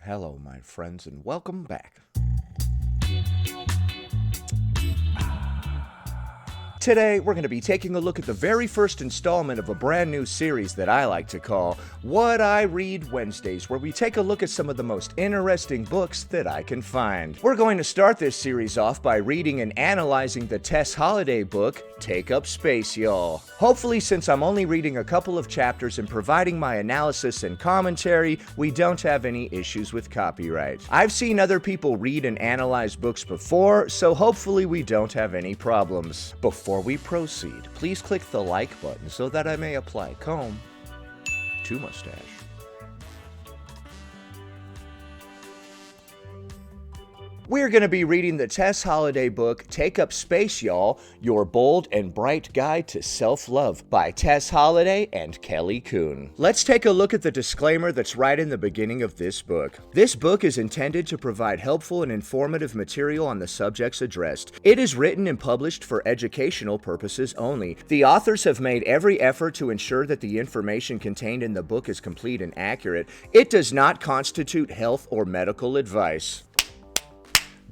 Hello, my friends, and welcome back. Today, we're going to be taking a look at the very first installment of a brand new series that I like to call What I Read Wednesdays, where we take a look at some of the most interesting books that I can find. We're going to start this series off by reading and analyzing the Tess Holliday book, Take Up Space, Y'all. Hopefully, since I'm only reading a couple of chapters and providing my analysis and commentary, we don't have any issues with copyright. I've seen other people read and analyze books before, so hopefully we don't have any problems. Before we proceed, please click the like button so that I may apply comb to mustache. We're going to be reading the Tess Holliday book, Take Up Space, Y'all, Your Bold and Bright Guide to Self-Love by Tess Holliday and Kelly Kuhn. Let's take a look at the disclaimer that's right in the beginning of this book. This book is intended to provide helpful and informative material on the subjects addressed. It is written and published for educational purposes only. The authors have made every effort to ensure that the information contained in the book is complete and accurate. It does not constitute health or medical advice.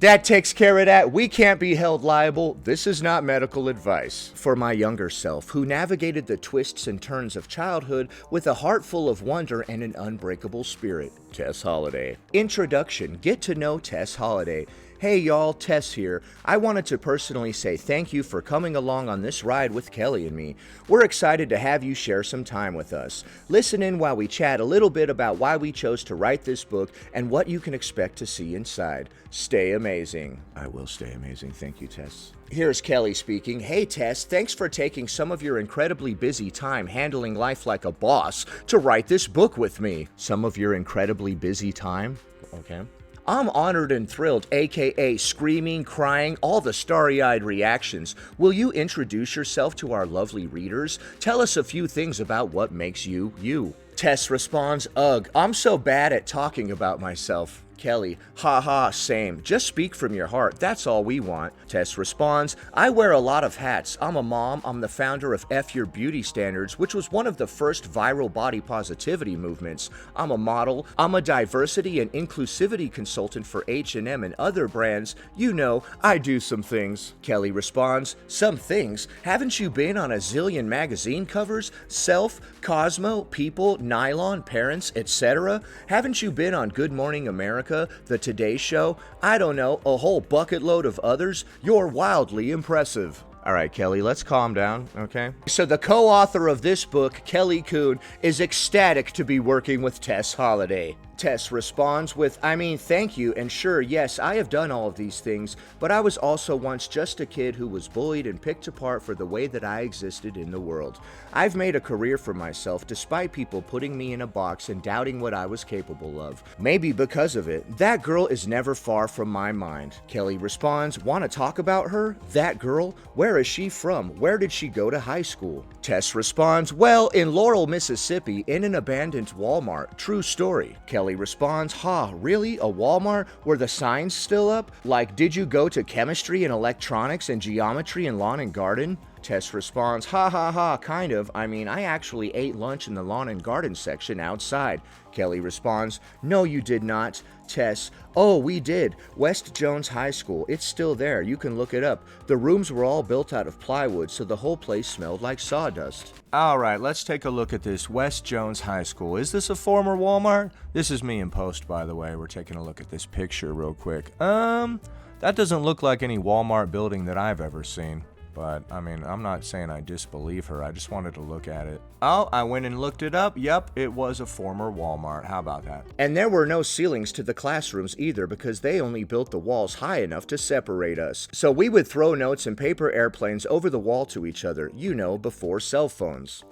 That takes care of that. We can't be held liable. This is not medical advice. For my younger self, who navigated the twists and turns of childhood with a heart full of wonder and an unbreakable spirit, Tess Holliday. Introduction. Get to know Tess Holliday. Hey y'all, Tess here. I wanted to personally say thank you for coming along on this ride with Kelly and me. We're excited to have you share some time with us. Listen in while we chat a little bit about why we chose to write this book and what you can expect to see inside. Stay amazing. I will stay amazing. Thank you, Tess. Here's Kelly speaking. Hey Tess, thanks for taking some of your incredibly busy time handling life like a boss to write this book with me. Some of your incredibly busy time? Okay. I'm honored and thrilled, aka screaming, crying, all the starry-eyed reactions. Will you introduce yourself to our lovely readers? Tell us a few things about what makes you, you. Tess responds, ugh, I'm so bad at talking about myself. Kelly, haha, same. Just speak from your heart. That's all we want. Tess responds, I wear a lot of hats. I'm a mom. I'm the founder of F Your Beauty Standards, which was one of the first viral body positivity movements. I'm a model. I'm a diversity and inclusivity consultant for H&M and other brands. You know, I do some things. Kelly responds, some things? Haven't you been on a zillion magazine covers? Self, Cosmo, People, Nylon, Parents, etc.? Haven't you been on Good Morning America? The Today Show, I don't know, a whole bucket load of others? You're wildly impressive. All right, Kelly, let's calm down, okay? So the co-author of this book, Kelly Kuhn, is ecstatic to be working with Tess Holliday. Tess responds with, I mean, thank you, and sure, yes, I have done all of these things, but I was also once just a kid who was bullied and picked apart for the way that I existed in the world. I've made a career for myself despite people putting me in a box and doubting what I was capable of. Maybe because of it, that girl is never far from my mind. Kelly responds, want to talk about her? That girl? Where is she from? Where did she go to high school? Tess responds, well, in Laurel, Mississippi, in an abandoned Walmart. True story. Kelly responds, really? A Walmart? Were the signs still up? Like, did you go to chemistry and electronics and geometry and lawn and garden? Tess responds, kind of. I mean, I actually ate lunch in the lawn and garden section outside. Kelly responds, no, you did not. Tess, oh, we did. West Jones High School. It's still there. You can look it up. The rooms were all built out of plywood, so the whole place smelled like sawdust. All right, let's take a look at this West Jones High School. Is this a former Walmart? This is me in post, by the way. We're taking a look at this picture real quick. That doesn't look like any Walmart building that I've ever seen. But, I mean, I'm not saying I disbelieve her. I just wanted to look at it. Oh, I went and looked it up. Yep, it was a former Walmart. How about that? And there were no ceilings to the classrooms either because they only built the walls high enough to separate us. So we would throw notes and paper airplanes over the wall to each other, you know, before cell phones.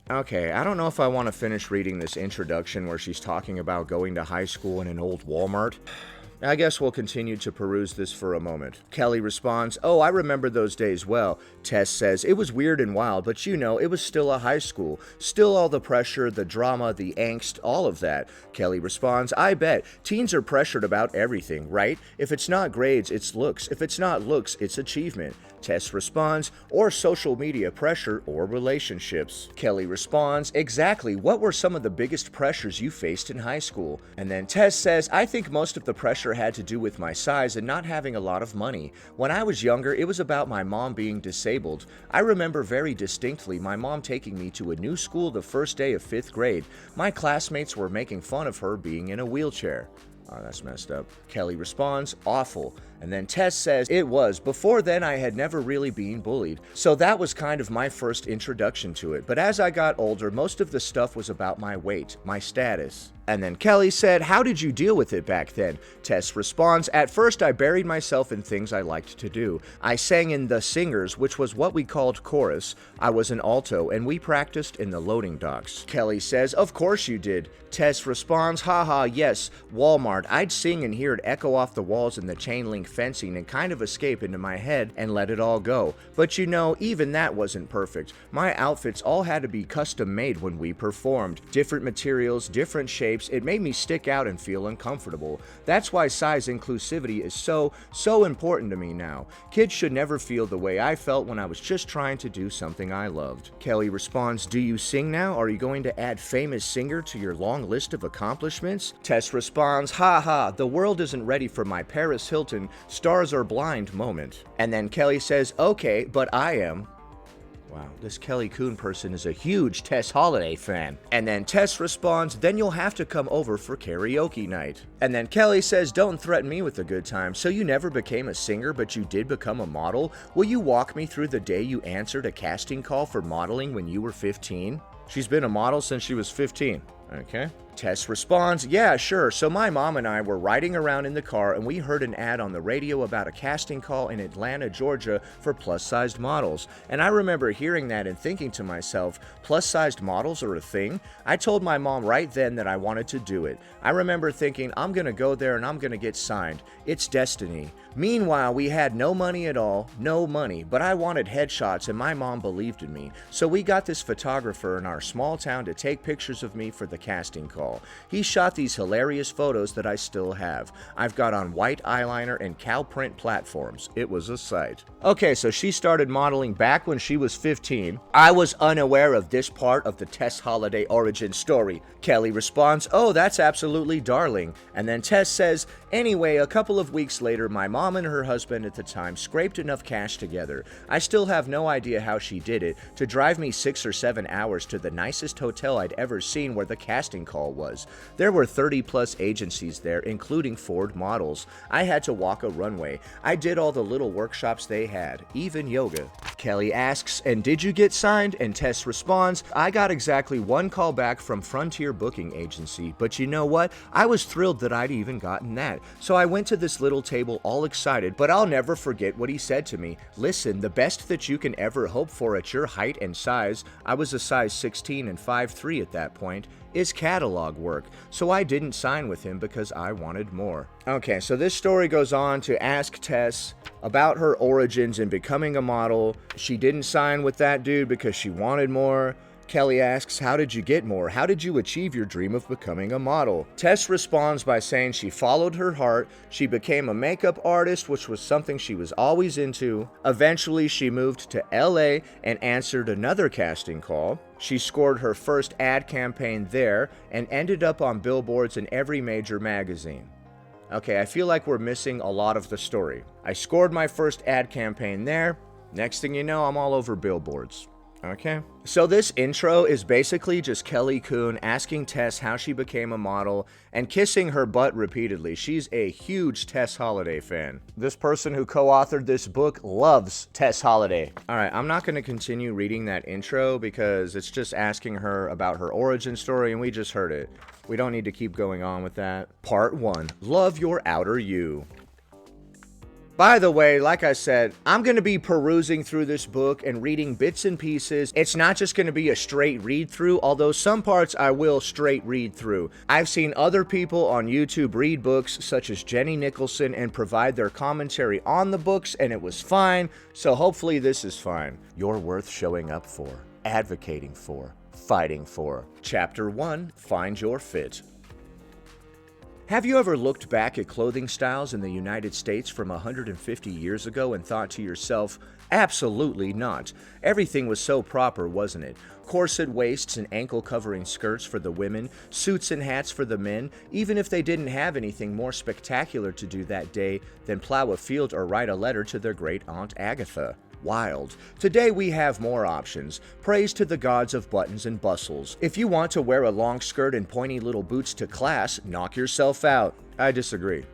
Okay, I don't know if I want to finish reading this introduction where she's talking about going to high school in an old Walmart. I guess we'll continue to peruse this for a moment. Kelly responds, "Oh, I remember those days well." Tess says, "It was weird and wild, but you know, it was still a high school. Still all the pressure, the drama, the angst, all of that." Kelly responds, "I bet. Teens are pressured about everything, right? If it's not grades, it's looks. If it's not looks, it's achievement." Tess responds, "Or social media pressure or relationships." Kelly responds, "Exactly. What were some of the biggest pressures you faced in high school?" And then Tess says, "I think most of the pressure had to do with my size and not having a lot of money. When I was younger, it was about my mom being disabled. I remember very distinctly my mom taking me to a new school the first day of 5th grade. My classmates were making fun of her being in a wheelchair." Oh, that's messed up. Kelly responds, "Awful." And then Tess says, "It was. Before then, I had never really been bullied. So that was kind of my first introduction to it. But as I got older, most of the stuff was about my weight, my status." And then Kelly said, "How did you deal with it back then?" Tess responds, "At first, I buried myself in things I liked to do. I sang in the singers, which was what we called chorus. I was an alto, and we practiced in the loading docks." Kelly says, "Of course you did." Tess responds, "Haha, yes, Walmart. I'd sing and hear it echo off the walls in the chain link fencing and kind of escape into my head and let it all go. But you know, even that wasn't perfect. My outfits all had to be custom made when we performed. Different materials, different shapes. It made me stick out and feel uncomfortable. That's why size inclusivity is so important to me now. Kids should never feel the way I felt when I was just trying to do something I loved." Kelly responds, "Do you sing now? Are you going to add famous singer to your long list of accomplishments?" Tess responds, "Ha, the world isn't ready for my Paris Hilton, stars are blind moment." And then Kelly says, "Okay, but I am." Wow, this Kelly Coon person is a huge Tess Holliday fan. And then Tess responds, "Then you'll have to come over for karaoke night." And then Kelly says, "Don't threaten me with a good time. So you never became a singer, but you did become a model? Will you walk me through the day you answered a casting call for modeling when you were 15? She's been a model since she was 15. Okay. Tess responds, "Yeah, sure. So my mom and I were riding around in the car and we heard an ad on the radio about a casting call in Atlanta, Georgia for plus-sized models. And I remember hearing that and thinking to myself, plus-sized models are a thing? I told my mom right then that I wanted to do it. I remember thinking, I'm gonna go there and I'm gonna get signed. It's destiny. Meanwhile, we had no money at all, no money, but I wanted headshots and my mom believed in me. So we got this photographer in our small town to take pictures of me for the casting call. He shot these hilarious photos that I still have. I've got on white eyeliner and cow print platforms. It was a sight." Okay, so she started modeling back when she was 15. I was unaware of this part of the Tess Holliday origin story. Kelly responds, "Oh, that's absolutely darling." And then Tess says, "Anyway, a couple of weeks later, my mom and her husband at the time scraped enough cash together. I still have no idea how she did it, to drive me 6 or 7 hours to the nicest hotel I'd ever seen where the casting call was. There were 30-plus agencies there, including Ford models. I had to walk a runway. I did all the little workshops they had, even yoga." Kelly asks, "And did you get signed?" And Tess responds, "I got exactly one call back from Frontier Booking Agency, but you know what? I was thrilled that I'd even gotten that. So I went to this little table all excited, but I'll never forget what he said to me. Listen, the best that you can ever hope for at your height and size," I was a size 16 and 5'3" at that point, "is catalog work." So I didn't sign with him because I wanted more. Okay, so this story goes on to ask Tess about her origins in becoming a model. She didn't sign with that dude because she wanted more. Kelly asks, "How did you get more? How did you achieve your dream of becoming a model?" Tess responds by saying she followed her heart. She became a makeup artist, which was something she was always into. Eventually, she moved to LA and answered another casting call. She scored her first ad campaign there and ended up on billboards in every major magazine. Okay, I feel like we're missing a lot of the story. I scored my first ad campaign there. Next thing you know, I'm all over billboards. Okay. So this intro is basically just Kelly Coon asking Tess how she became a model and kissing her butt repeatedly. She's a huge Tess Holliday fan. This person who co-authored this book loves Tess Holliday. All right, I'm not going to continue reading that intro because it's just asking her about her origin story and we just heard it. We don't need to keep going on with that. Part 1. Love your outer you. By the way, like I said, I'm going to be perusing through this book and reading bits and pieces. It's not just going to be a straight read through, although some parts I will straight read through. I've seen other people on YouTube read books such as Jenny Nicholson and provide their commentary on the books, and it was fine, so hopefully this is fine. You're worth showing up for, advocating for, fighting for. Chapter 1, Find Your Fit. Have you ever looked back at clothing styles in the United States from 150 years ago and thought to yourself, absolutely not. Everything was so proper, wasn't it? Corset waists and ankle-covering skirts for the women, suits and hats for the men, even if they didn't have anything more spectacular to do that day than plow a field or write a letter to their great-aunt Agatha. Wild. Today we have more options. Praise to the gods of buttons and bustles. If you want to wear a long skirt and pointy little boots to class, knock yourself out. I disagree.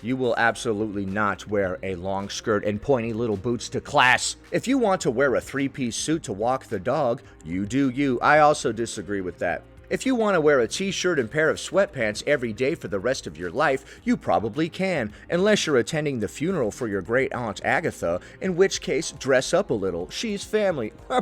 You will absolutely not wear a long skirt and pointy little boots to class. If you want to wear a three-piece suit to walk the dog, you do you. I also disagree with that. If you want to wear a t-shirt and pair of sweatpants every day for the rest of your life, you probably can, unless you're attending the funeral for your great-aunt Agatha, in which case, dress up a little. She's family. Oh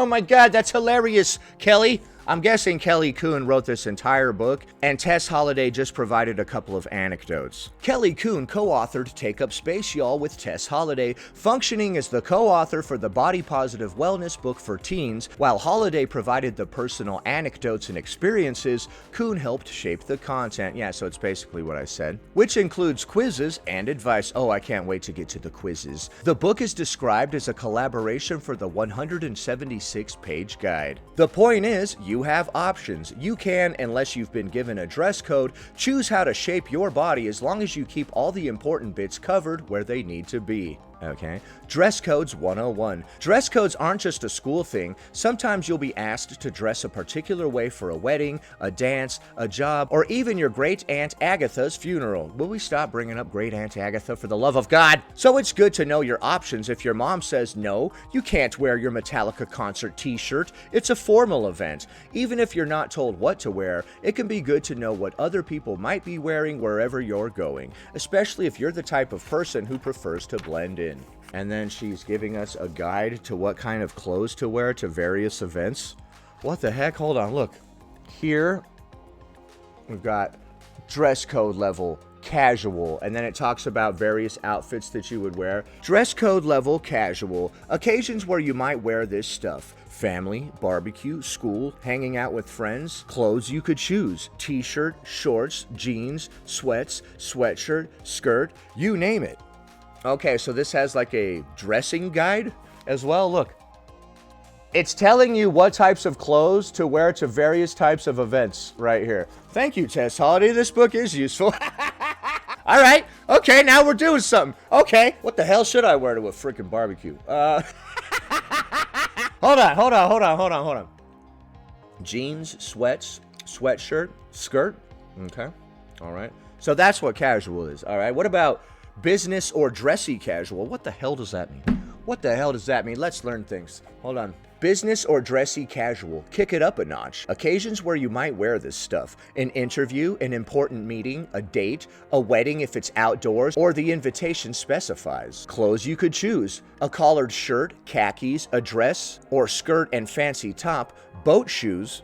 my god, that's hilarious, Kelly. I'm guessing Kelly Coon wrote this entire book, and Tess Holliday just provided a couple of anecdotes. Kelly Coon co-authored Take Up Space, Y'all with Tess Holliday, functioning as the co-author for the Body Positive Wellness book for teens. While Holliday provided the personal anecdotes and experiences, Coon helped shape the content. Yeah, so it's basically what I said. Which includes quizzes and advice. Oh, I can't wait to get to the quizzes. The book is described as a collaboration for the 176-page guide. The point is, you have options. You can, unless you've been given a dress code, choose how to shape your body as long as you keep all the important bits covered where they need to be. Okay. Dress Codes 101. Dress codes aren't just a school thing. Sometimes you'll be asked to dress a particular way for a wedding, a dance, a job, or even your great-aunt Agatha's funeral. Will we stop bringing up great-aunt Agatha for the love of God? So it's good to know your options if your mom says no, you can't wear your Metallica concert t-shirt. It's a formal event. Even if you're not told what to wear, it can be good to know what other people might be wearing wherever you're going, especially if you're the type of person who prefers to blend in. And then she's giving us a guide to what kind of clothes to wear to various events. What the heck? Hold on, look. Here, we've got dress code level, casual, and then it talks about various outfits that you would wear. Dress code level, casual, occasions where you might wear this stuff. Family, barbecue, school, hanging out with friends, clothes you could choose. T-shirt, shorts, jeans, sweats, sweatshirt, skirt, you name it. Okay, so this has like a dressing guide as well. Look, it's telling you what types of clothes to wear to various types of events right here. Thank you, Tess Holliday. This book is useful. All right. Okay, now we're doing something. Okay, what the hell should I wear to a freaking barbecue? Hold on. Jeans, sweats, sweatshirt, skirt. Okay. All right. So that's what casual is. All right. What about business or dressy casual? What the hell does that mean? What the hell does that mean? Let's learn things. Hold on. Business or dressy casual. Kick it up a notch. Occasions where you might wear this stuff. An interview, an important meeting, a date, a wedding if it's outdoors, or the invitation specifies. Clothes you could choose. A collared shirt, khakis, a dress, or skirt and fancy top. Boat shoes.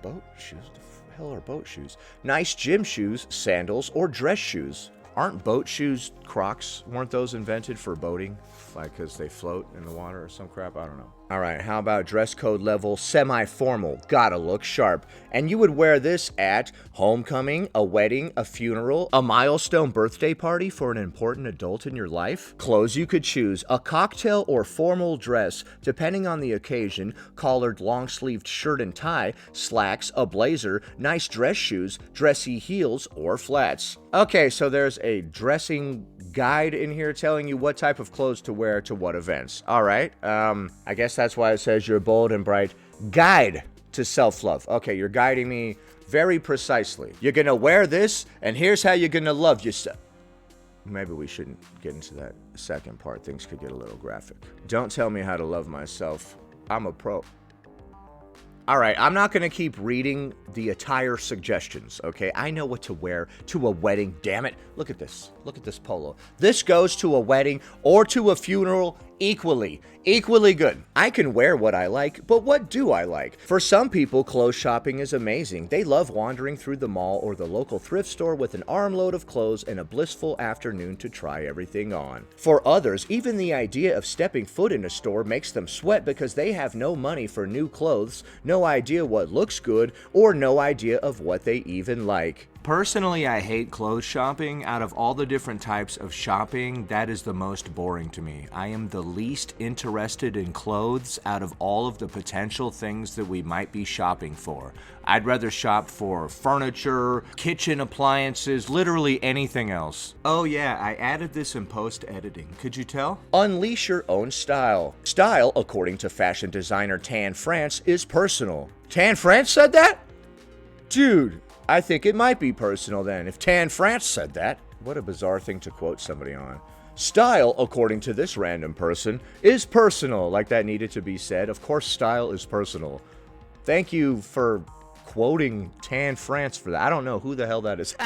Boat shoes? The hell are boat shoes? Nice gym shoes, sandals, or dress shoes. Aren't boat shoes Crocs? Weren't those invented for boating? Like, because they float in the water or some crap? I don't know. All right, how about dress code level semi-formal? Gotta look sharp. And you would wear this at homecoming, a wedding, a funeral, a milestone birthday party for an important adult in your life. Clothes you could choose. A cocktail or formal dress, depending on the occasion. Collared long-sleeved shirt and tie, slacks, a blazer, nice dress shoes, dressy heels, or flats. Okay, so there's a dressing guide in here telling you what type of clothes to wear to what events. All right. I guess that's why it says your bold and bright guide to self-love. Okay, you're guiding me very precisely. You're gonna wear this, and here's how you're gonna love yourself. Maybe we shouldn't get into that second part. Things could get a little graphic. Don't tell me how to love myself. I'm a pro. All right, I'm not going to keep reading the attire suggestions, okay? I know what to wear to a wedding, damn it. Look at this. Look at this polo. This goes to a wedding or to a funeral equally good. I can wear what I like, but what do I like? For some people, clothes shopping is amazing. They love wandering through the mall or the local thrift store with an armload of clothes and a blissful afternoon to try everything on. For others, even the idea of stepping foot in a store makes them sweat because they have no money for new clothes, no idea what looks good, or no idea of what they even like. Personally, I hate clothes shopping. Out of all the different types of shopping, that is the most boring to me. I am the least interested in clothes out of all of the potential things that we might be shopping for. I'd rather shop for furniture, kitchen appliances, literally anything else. Oh yeah, I added this in post-editing. Could you tell? Unleash your own style. Style, according to fashion designer Tan France, is personal. Tan France said that? Dude. I think it might be personal then, if Tan France said that. What a bizarre thing to quote somebody on. Style, according to this random person, is personal. Like that needed to be said. Of course, style is personal. Thank you for quoting Tan France for that. I don't know who the hell that is.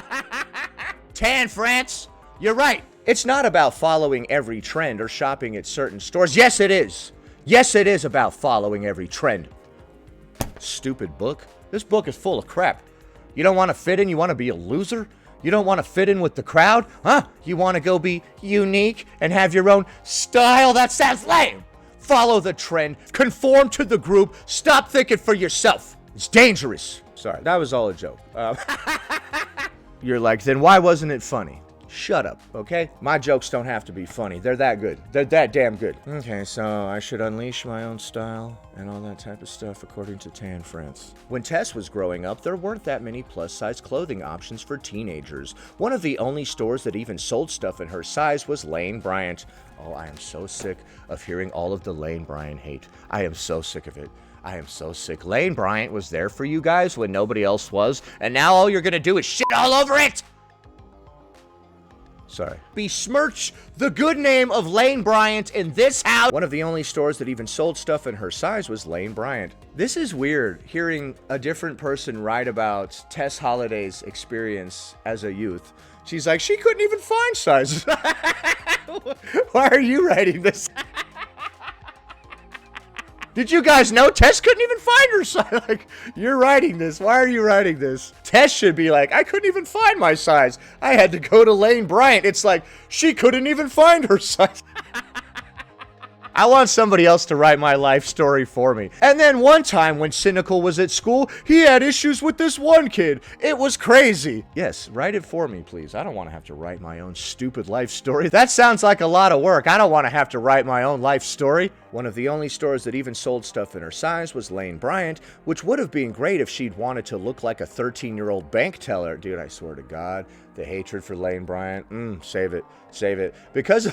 Tan France, you're right. It's not about following every trend or shopping at certain stores. Yes, it is. Yes, it is about following every trend. Stupid book. This book is full of crap. You don't want to fit in? You want to be a loser? You don't want to fit in with the crowd? Huh? You want to go be unique and have your own style? That sounds lame. Follow the trend. Conform to the group. Stop thinking for yourself. It's dangerous. Sorry, that was all a joke. You're like, then why wasn't it funny? Shut up, okay? My jokes don't have to be funny. They're that good. They're that damn good. Okay, so I should unleash my own style and all that type of stuff according to Tan France. When Tess was growing up, there weren't that many plus-size clothing options for teenagers. One of the only stores that even sold stuff in her size was Lane Bryant. Oh, I am so sick of hearing all of the Lane Bryant hate. I am so sick of it. I am so sick. Lane Bryant was there for you guys when nobody else was, and now all you're gonna do is shit all over it! Sorry. Besmirch the good name of Lane Bryant in this house. One of the only stores that even sold stuff in her size was Lane Bryant. This is weird, hearing a different person write about Tess Holliday's experience as a youth. She's like, she couldn't even find sizes. Why are you writing this? Did you guys know Tess couldn't even find her size? Like, you're writing this. Why are you writing this? Tess should be like, I couldn't even find my size. I had to go to Lane Bryant. It's like, she couldn't even find her size. I want somebody else to write my life story for me. And then one time when Cynical was at school, he had issues with this one kid. It was crazy. Yes, write it for me, please. I don't want to have to write my own stupid life story. That sounds like a lot of work. I don't want to have to write my own life story. One of the only stores that even sold stuff in her size was Lane Bryant, which would have been great if she'd wanted to look like a 13-year-old bank teller. Dude, I swear to God, the hatred for Lane Bryant. Save it. Save it. Because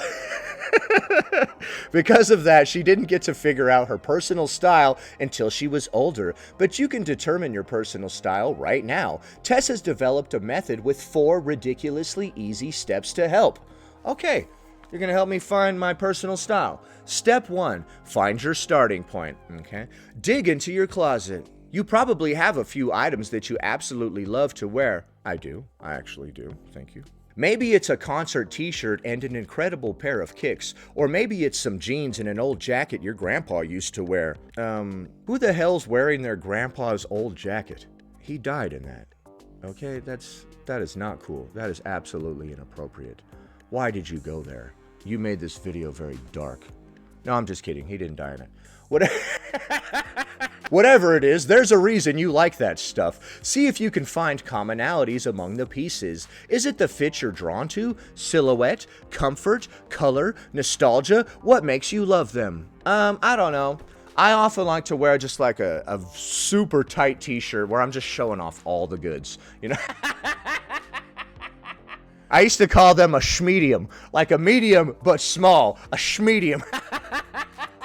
of that, she didn't get to figure out her personal style until she was older. But you can determine your personal style right now. Tess has developed a method with 4 ridiculously easy steps to help. Okay, you're going to help me find my personal style. Step 1, find your starting point. Okay, dig into your closet. You probably have a few items that you absolutely love to wear. I do. I actually do. Thank you. Maybe it's a concert t-shirt and an incredible pair of kicks, or maybe it's some jeans and an old jacket your grandpa used to wear. Who the hell's wearing their grandpa's old jacket? He died in that. Okay, that is not cool. That is absolutely inappropriate. Why did you go there? You made this video very dark. No, I'm just kidding. He didn't die in it. Whatever it is, there's a reason you like that stuff. See if you can find commonalities among the pieces. Is it the fit you're drawn to? Silhouette? Comfort? Color? Nostalgia? What makes you love them? I don't know. I often like to wear just like a super tight t-shirt where I'm just showing off all the goods, you know? I used to call them a schmedium, like a medium but small, a schmedium.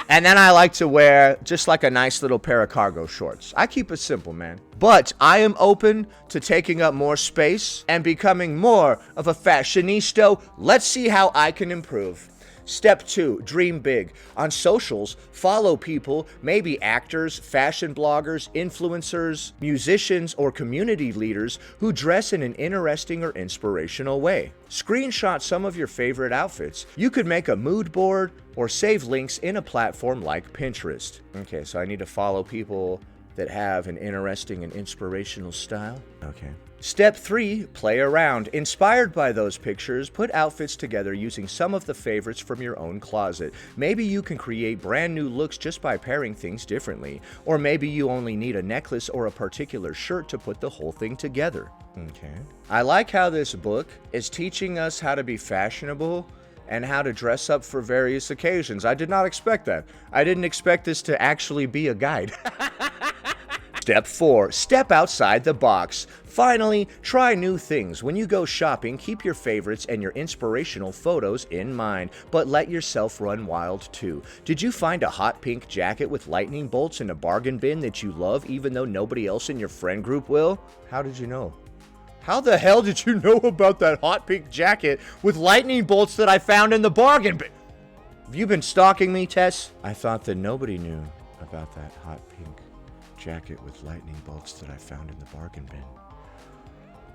And then I like to wear just like a nice little pair of cargo shorts. I keep it simple, man. But I am open to taking up more space and becoming more of a fashionista. Let's see how I can improve. Step 2, dream big. On socials, follow people, maybe actors, fashion bloggers, influencers, musicians, or community leaders who dress in an interesting or inspirational way. Screenshot some of your favorite outfits. You could make a mood board or save links in a platform like Pinterest. Okay, so I need to follow people that have an interesting and inspirational style. Okay. Step 3, play around. Inspired by those pictures, put outfits together using some of the favorites from your own closet. Maybe you can create brand new looks just by pairing things differently. Or maybe you only need a necklace or a particular shirt to put the whole thing together. Okay. I like how this book is teaching us how to be fashionable and how to dress up for various occasions. I did not expect that. I didn't expect this to actually be a guide. Step 4, step outside the box. Finally, try new things. When you go shopping, keep your favorites and your inspirational photos in mind, but let yourself run wild too. Did you find a hot pink jacket with lightning bolts in a bargain bin that you love even though nobody else in your friend group will? How did you know? How the hell did you know about that hot pink jacket with lightning bolts that I found in the bargain bin? Have you been stalking me, Tess? I thought that nobody knew about that hot pink jacket with lightning bolts that I found in the bargain bin.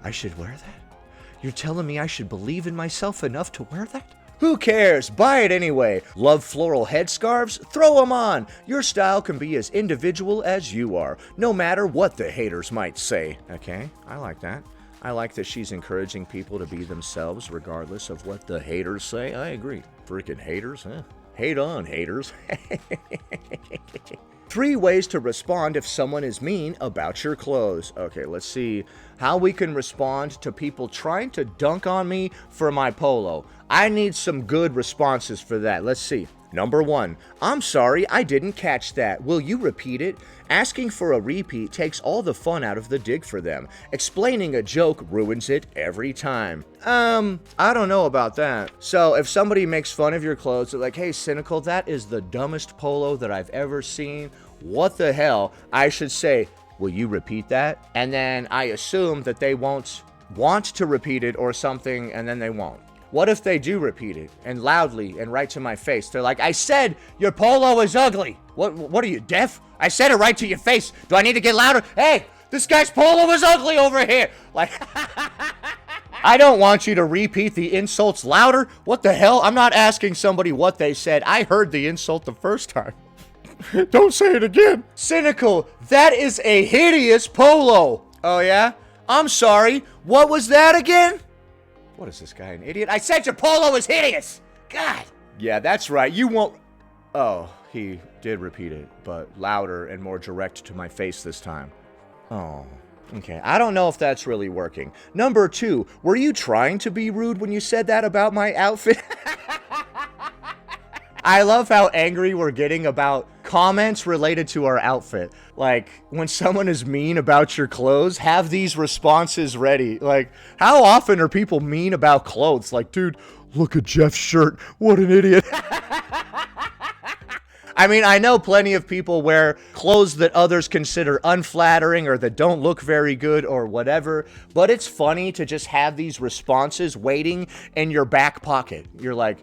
I should wear that? You're telling me I should believe in myself enough to wear that? Who cares? Buy it anyway. Love floral headscarves? Throw them on. Your style can be as individual as you are, no matter what the haters might say. Okay, I like that. I like that she's encouraging people to be themselves regardless of what the haters say. I agree. Freaking haters, huh? Hate on, haters. 3 ways to respond if someone is mean about your clothes. Okay, let's see how we can respond to people trying to dunk on me for my polo. I need some good responses for that. Let's see. Number 1, I'm sorry, I didn't catch that. Will you repeat it? Asking for a repeat takes all the fun out of the dig for them. Explaining a joke ruins it every time. I don't know about that. So if somebody makes fun of your clothes, they're like, hey, Cynical, that is the dumbest polo that I've ever seen. What the hell? I should say, will you repeat that? And then I assume that they won't want to repeat it or something, and then they won't. What if they do repeat it, and loudly, and right to my face? They're like, I said your polo is ugly. What are you, deaf? I said it right to your face. Do I need to get louder? Hey, this guy's polo is ugly over here. Like, I don't want you to repeat the insults louder. What the hell? I'm not asking somebody what they said. I heard the insult the first time. Don't say it again. Cynical, that is a hideous polo. Oh, yeah? I'm sorry. What was that again? What is this guy, an idiot? I said your polo is hideous! God! Yeah, that's right, you won't... Oh, he did repeat it, but louder and more direct to my face this time. Oh, okay. I don't know if that's really working. Number 2, were you trying to be rude when you said that about my outfit? I love how angry we're getting about comments related to our outfit. Like, when someone is mean about your clothes, have these responses ready. Like, how often are people mean about clothes? Like, dude, look at Jeff's shirt. What an idiot. I mean, I know plenty of people wear clothes that others consider unflattering or that don't look very good or whatever, but it's funny to just have these responses waiting in your back pocket. You're like...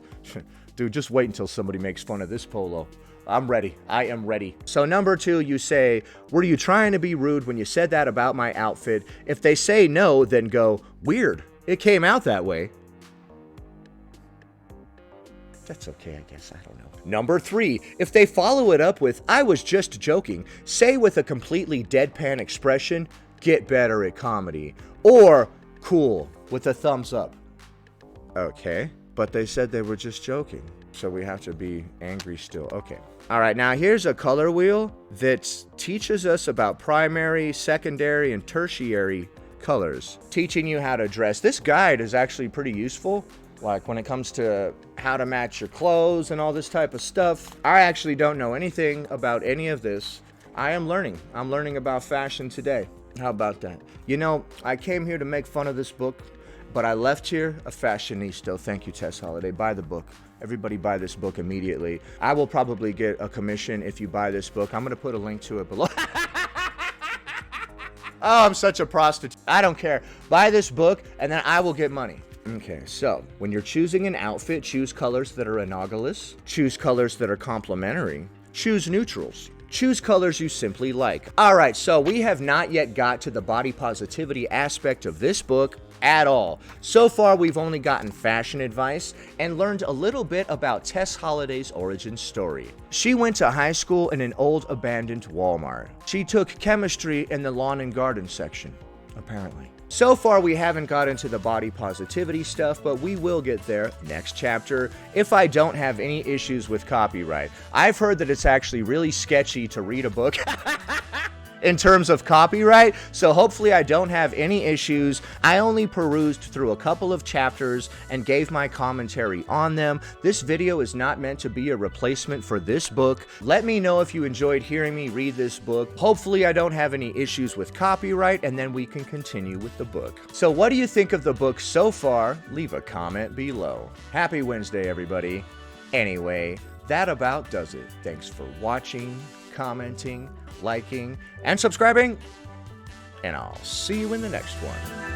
Dude, just wait until somebody makes fun of this polo. I'm ready. I am ready. So number 2, you say, were you trying to be rude when you said that about my outfit? If they say no, then go, weird. It came out that way. That's okay, I guess. I don't know. Number 3, if they follow it up with, I was just joking, say with a completely deadpan expression, get better at comedy. Or, cool, with a thumbs up. Okay. But they said they were just joking, so we have to be angry still. Okay. All right, now here's a color wheel that teaches us about primary, secondary, and tertiary colors, teaching you how to dress. This guide is actually pretty useful, like when it comes to how to match your clothes and all this type of stuff. I actually don't know anything about any of this. I am learning. I'm learning about fashion today. How about that? You know, I came here to make fun of this book, but I left here a fashionista. Thank you, Tess Holliday. Buy the book. Everybody buy this book immediately. I will probably get a commission if you buy this book. I'm going to put a link to it below. Oh, I'm such a prostitute. I don't care. Buy this book, and then I will get money. Okay, so when you're choosing an outfit, choose colors that are analogous, choose colors that are complementary, choose neutrals. Choose colors you simply like. All right, so we have not yet got to the body positivity aspect of this book at all. So far, we've only gotten fashion advice and learned a little bit about Tess Holliday's origin story. She went to high school in an old abandoned Walmart. She took chemistry in the lawn and garden section, apparently. So far, we haven't got into the body positivity stuff, but we will get there next chapter if I don't have any issues with copyright. I've heard that it's actually really sketchy to read a book in terms of copyright, so hopefully I don't have any issues. I only perused through a couple of chapters and gave my commentary on them. This video is not meant to be a replacement for this book. Let me know if you enjoyed hearing me read this book. Hopefully I don't have any issues with copyright, and then we can continue with the book. So what do you think of the book so far? Leave a comment below. Happy Wednesday, everybody. Anyway, that about does it. Thanks for watching, commenting, liking, and subscribing, and I'll see you in the next one.